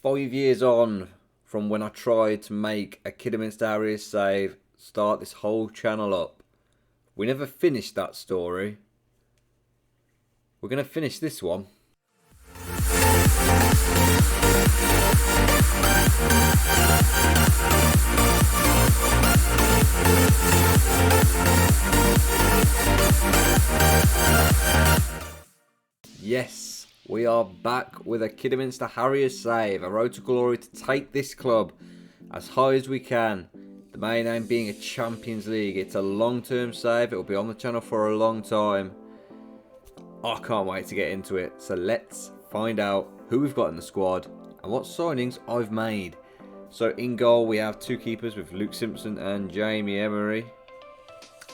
5 years on from when I tried to make a Kidderminster Harriers save, start this whole channel up. We never finished that story. We're going to finish this one. Yes, we are back with a Kidderminster Harriers save. A road to glory to take this club as high as we can. The main aim being a Champions League. It's a long-term save. It will be on the channel for a long time. I can't wait to get into it. So let's find out who we've got in the squad and what signings I've made. So in goal we have two keepers with Luke Simpson and Jamie Emery.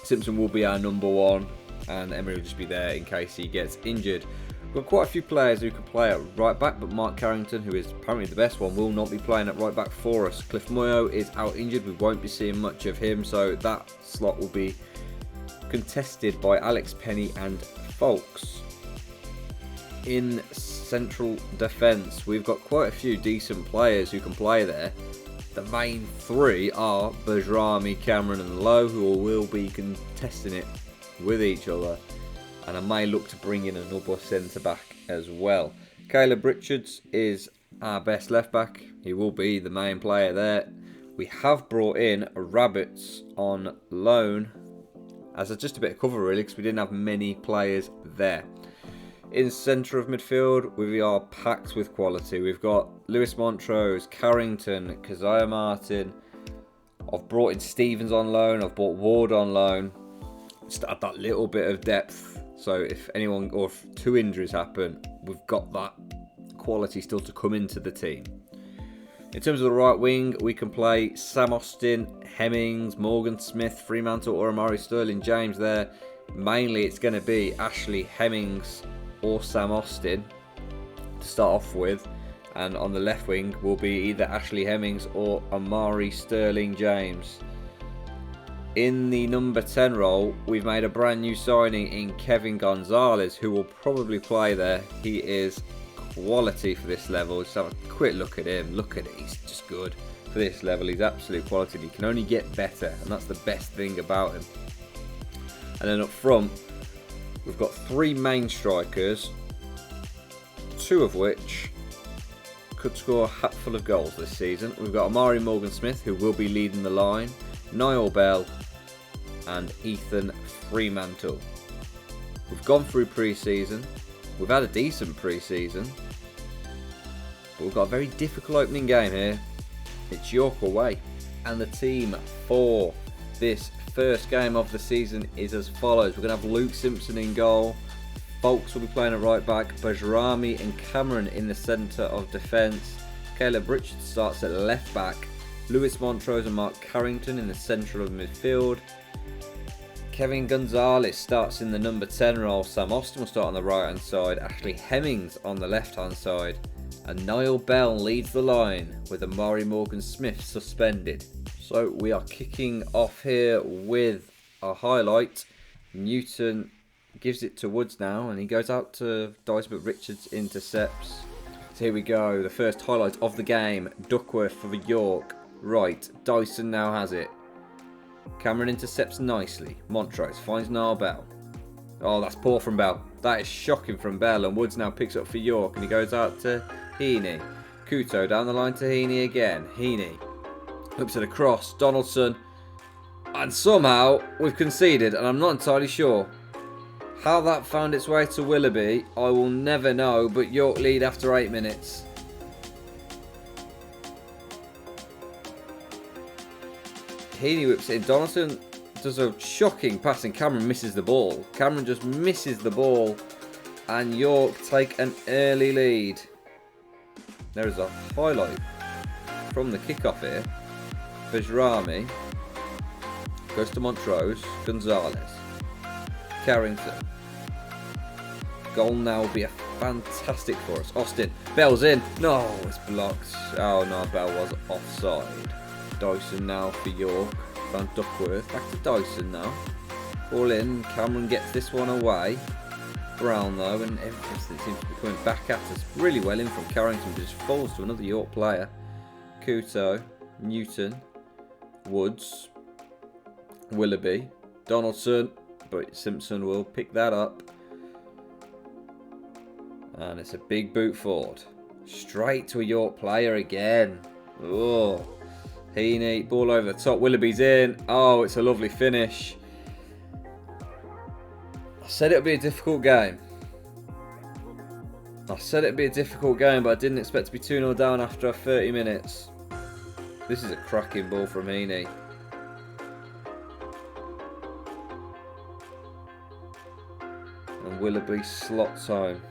Simpson will be our number one and Emery will just be there in case he gets injured. We've got quite a few players who can play at right back, but Mark Carrington, who is apparently the best one, will not be playing at right back for us. Cliff Moyo is out injured. We won't be seeing much of him, so that slot will be contested by Alex Penny and Folks. In central defence, we've got quite a few decent players who can play there. The main three are Bajrami, Cameron and Lowe, who will be contesting it with each other. And I may look to bring in another centre-back as well. Caleb Richards is our best left-back. He will be the main player there. We have brought in Rabbits on loan as just a bit of cover really, because we didn't have many players there. In centre of midfield, we are packed with quality. We've got Lewis Montrose, Carrington, Keziah Martin. I've brought in Stevens on loan. I've brought Ward on loan. Just add that little bit of depth. So if anyone or if two injuries happen, we've got that quality still to come into the team. In terms of the right wing, we can play Sam Austin, Hemmings, Morgan Smith, Fremantle or Amari Sterling James there. Mainly it's going to be Ashley Hemmings or Sam Austin to start off with. And on the left wing will be either Ashley Hemmings or Amari Sterling James. In the number 10 role, we've made a brand new signing in Kevin Gonzalez, who will probably play there. He is quality for this level. Just have a quick look at him. Look at it. He's just good for this level. He's absolute quality. He can only get better, and that's the best thing about him. And then up front, we've got three main strikers, two of which could score a hatful of goals this season. We've got Amari Morgan Smith, who will be leading the line, Niall Bell and Ethan Fremantle. We've gone through pre-season. We've had a decent pre-season, but we've got a very difficult opening game here. It's York away, and the team for this first game of the season is as follows. We're going to have Luke Simpson in goal. Folks will be playing at right back. Bajrami and Cameron in the centre of defence. Caleb Richards starts at left back. Lewis Montrose and Mark Carrington in the centre of midfield. Kevin Gonzalez starts in the number 10 role. Sam Austin will start on the right hand side. Ashley Hemmings on the left hand side. And Niall Bell leads the line with Amari Morgan Smith suspended. So we are kicking off here with a highlight. Newton gives it to Woods now and he goes out to Dyson, but Richards intercepts. So here we go. The first highlight of the game. Duckworth for York. Right, Dyson now has it. Cameron intercepts nicely. Montrose finds Niall Bell. Oh, that's poor from Bell. That is shocking from Bell, and Woods now picks up for York, and he goes out to Heaney. Couto down the line to Heaney again. Heaney hooks it across. Donaldson. And somehow we've conceded, and I'm not entirely sure how that found its way to Willoughby. I will never know, but York lead after 8 minutes. Heaney whips it in. Donaldson does a shocking pass and Cameron misses the ball. Cameron just misses the ball and York take an early lead. There is a highlight from the kickoff here. Bajrami goes to Montrose. Gonzalez. Carrington. Goal now will be a fantastic for us. Austin. Bell's in. No, it's blocked. Oh no, Bell was offside. Dyson now for York. Found Duckworth. Back to Dyson now. All in. Cameron gets this one away. Brown though, and everything seems to be coming back at us really well in from Carrington, but just falls to another York player. Couto, Newton, Woods, Willoughby, Donaldson, but Simpson will pick that up. And it's a big boot forward. Straight to a York player again. Oh, Heaney, ball over the top. Willoughby's in. Oh, it's a lovely finish. I said it would be a difficult game. But I didn't expect to be 2-0 down after 30 minutes. This is a cracking ball from Heaney. And Willoughby slots home.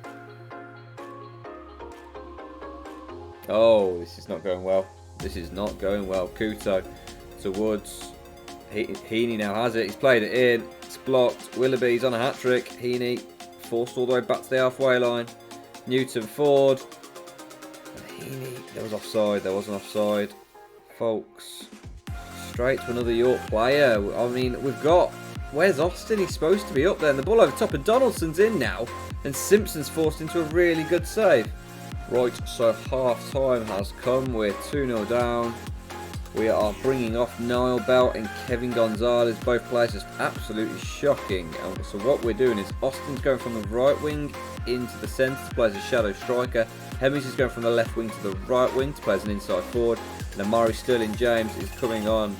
Oh, this is not going well. Couto to Woods. Heaney now has it. He's played it in. It's blocked. Willoughby's on a hat-trick. Heaney forced all the way back to the halfway line. Newton forward. And Heaney, there was offside. There wasn't offside. Folks, straight to another York player. I mean, we've got... Where's Austin? He's supposed to be up there. And the ball over top, and Donaldson's in now. And Simpson's forced into a really good save. Right, so half-time has come. We're 2-0 down. We are bringing off Niall Bell and Kevin Gonzalez. Both players just absolutely shocking. And so what we're doing is Austin's going from the right wing into the centre to play as a shadow striker. Hemmings is going from the left wing to the right wing to play as an inside forward. And Amari Sterling James is coming on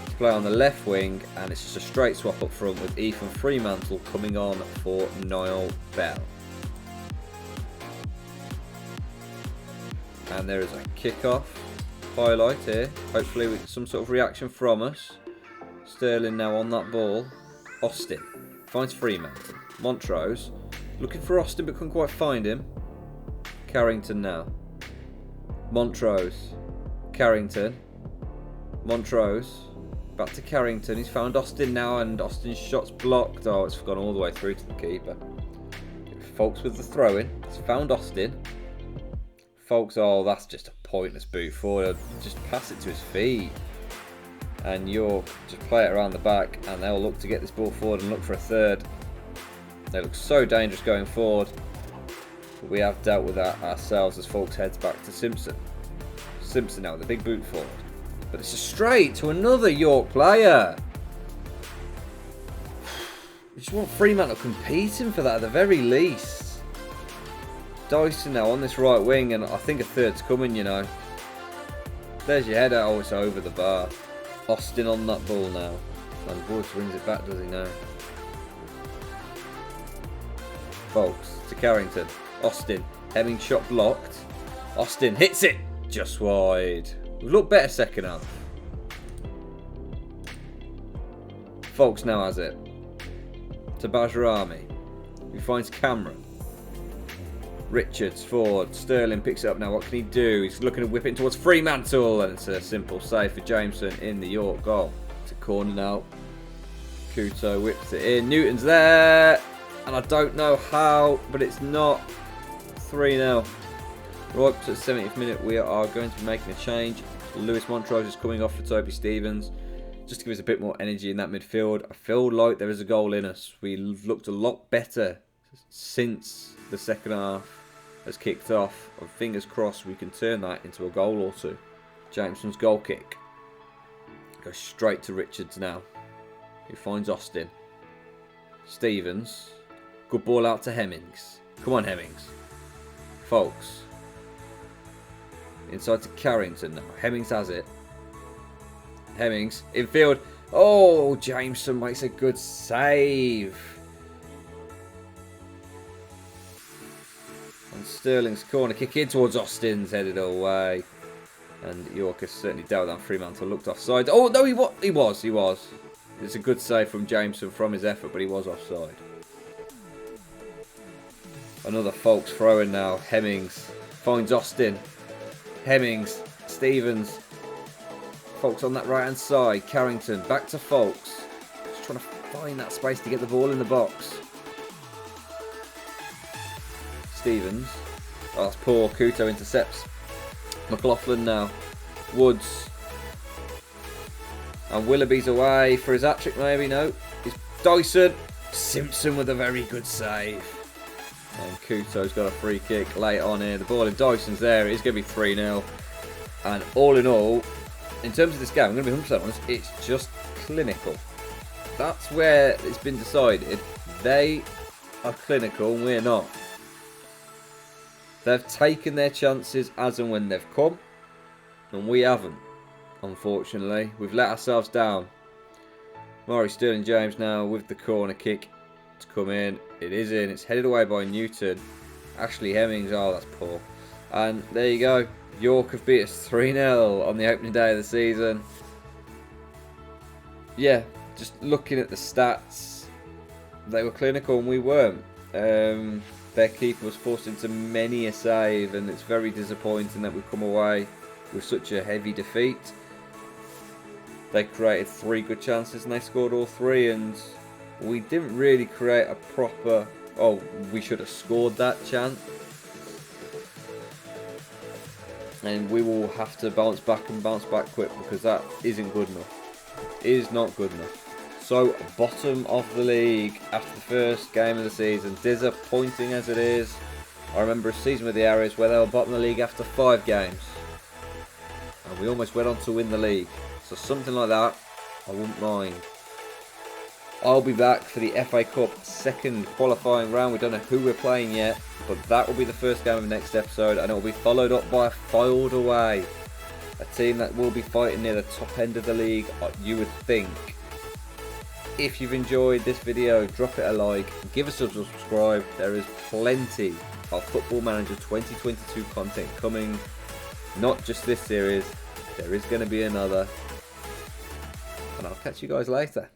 to play on the left wing. And it's just a straight swap up front with Ethan Fremantle coming on for Niall Bell. And there is a kick-off highlight here. Hopefully with some sort of reaction from us. Sterling now on that ball. Austin finds Fremantle. Montrose looking for Austin but couldn't quite find him. Carrington now. Montrose. Carrington. Montrose. Back to Carrington. He's found Austin now and Austin's shot's blocked. Oh, it's gone all the way through to the keeper. Folks with the throw-in. It's found Austin. Folks, oh, that's just a pointless boot forward. Just pass it to his feet. And you'll just play it around the back and they'll look to get this ball forward and look for a third. They look so dangerous going forward. But we have dealt with that ourselves as Folks heads back to Simpson. Simpson now with a big boot forward. But it's just straight to another York player. We just want Fremantle competing for that at the very least. Dyson now on this right wing, and I think a third's coming, you know. There's your header. Oh, it's over the bar. Austin on that ball now. And Woods wins it back, does he now? Folks, to Carrington. Austin. Hemming shot blocked. Austin hits it. Just wide. We've looked better second half. Folks now has it. To Bajrami. Who finds Cameron. Richards forward. Sterling picks it up now. What can he do? He's looking to whip it towards Fremantle. And it's a simple save for Jameson in the York goal. It's a corner now. Couto whips it in. Newton's there. And I don't know how, but it's not. 3-0. Right to the 70th minute, we are going to be making a change. Lewis Montrose is coming off for Toby Stevens. Just to give us a bit more energy in that midfield. I feel like there is a goal in us. We looked a lot better since the second half has kicked off. And fingers crossed we can turn that into a goal or two. Jameson's goal kick. Goes straight to Richards now. He finds Austin. Stevens. Good ball out to Hemmings. Come on, Hemmings. Folks. Inside to Carrington now. Hemmings has it. Hemmings. Infield. Oh, Jameson makes a good save. And Sterling's corner kick in towards Austin's headed away. And York has certainly dealt with that. Fremantle looked offside. Oh, no, he was. It's a good save from Jameson from his effort, but he was offside. Another Folks throw-in now. Hemmings finds Austin. Hemmings. Stevens. Folks on that right-hand side. Carrington. Back to Folks. Just trying to find that space to get the ball in the box. Stevens. Oh, that's poor. Couto intercepts. McLaughlin now. Woods. And Willoughby's away for his hat-trick maybe. No. It's Dyson. Simpson with a very good save. And Kuto's got a free kick late on here. The ball in Dyson's there. It is going to be 3-0. And all in all, in terms of this game, I'm going to be 100% honest, it's just clinical. That's where it's been decided. They are clinical and we're not. They've taken their chances as and when they've come, and we haven't, unfortunately. We've let ourselves down. Murray Sterling-James now with the corner kick to come in. It is in. It's headed away by Newton. Ashley Hemmings, oh, that's poor. And there you go. York have beat us 3-0 on the opening day of the season. Yeah, just looking at the stats, they were clinical and we weren't. Their keeper was forced into many a save, and it's very disappointing that we come away with such a heavy defeat. They created 3 good chances and they scored all 3, and we didn't really create a proper... Oh, we should have scored that chance. And we will have to bounce back and bounce back quick, because that isn't good enough. It is not good enough. So, bottom of the league after the first game of the season. Disappointing as it is. I remember a season with the Harriers where they were bottom of the league after 5 games. And we almost went on to win the league. So something like that, I wouldn't mind. I'll be back for the FA Cup second qualifying round. We don't know who we're playing yet, but that will be the first game of the next episode, and it will be followed up by Filed Away. A team that will be fighting near the top end of the league, you would think. If you've enjoyed this video, drop it a like, give us a subscribe. There is plenty of Football Manager 2022 content coming. Not just this series, there is going to be another. And I'll catch you guys later.